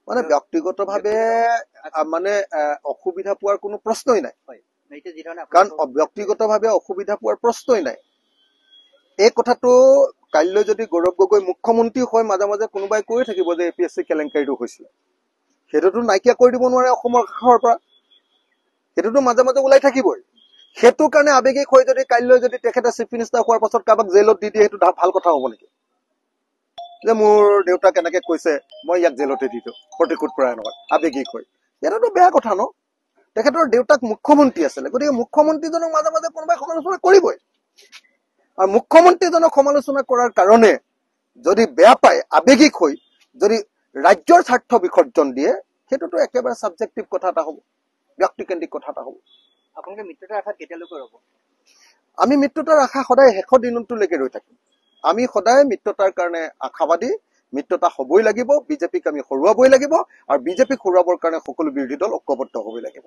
মানে ব্যক্তিগতভাৱে মানে অসুবিধা পোৱাৰ কোনো প্ৰশ্নই নাই কাৰণ ব্যক্তিগতভাৱে অসুবিধা পোৱাৰ প্ৰশ্নই নাই এই কথাটো কাইলৈ যদি গৌৰৱ গগৈ মুখ্যমন্ত্ৰী হয় মাজে মাজে কোনোবাই কৈ থাকিব যে APSC কেলেংকাৰীটো হৈছিল সেইটোতো নাইকিয়া কৰি দিব নোৱাৰে অসমৰ কাষৰ পৰা সেইটোতো মাজে মাজে ওলাই থাকিবই সেইটো কাৰণে আবেগিক হৈ যদি কাইলৈ যদি তেখেতে চিফ মিনিষ্টাৰ হোৱাৰ পাছত কাবাক জেলত দি দিয়ে সেইটো ভাল কথা হ'ব নেকি যে মোৰ দেউতাক এনেকে কৈছে মই ইয়াক জেলতে দি দিওঁ প্ৰতিকূট পৰায়ণত আবেগিক হৈ এটাতো বেয়া কথা ন তেখেতৰ দেউতাক মুখ্যমন্ত্ৰী আছিলে গতিকে মুখ্যমন্ত্ৰীজনক মাজে মাজে কোনোবাই সমালোচনা কৰিবই আৰু মুখ্যমন্ত্ৰীজনক সমালোচনা কৰাৰ কাৰণে যদি বেয়া পায় আবেগিক হৈ যদি ৰাজ্যৰ স্বাৰ্থ বিসৰ্জন দিয়ে সেইটোতো একেবাৰে সাবজেক্টিভ কথা এটা হ'ব ব্যক্তিকেন্দ্ৰিক কথা এটা হ'ব আপোনালোকে মিত্ৰতাৰ আশাত কেতিয়ালৈকে ৰ'ব আমি মিত্ৰতাৰ আশা সদায় শেষৰ দিনটোলৈকে ৰৈ থাকিম আমি সদায় মিত্ৰতাৰ কাৰণে আশাবাদী মিত্ৰতা হ'বই লাগিব বিজেপিক আমি হৰুৱাবই লাগিব আৰু বিজেপিক হৰুৱাবৰ কাৰণে সকলো বিৰোধী দল ঐক্যবদ্ধ হ'বই লাগিব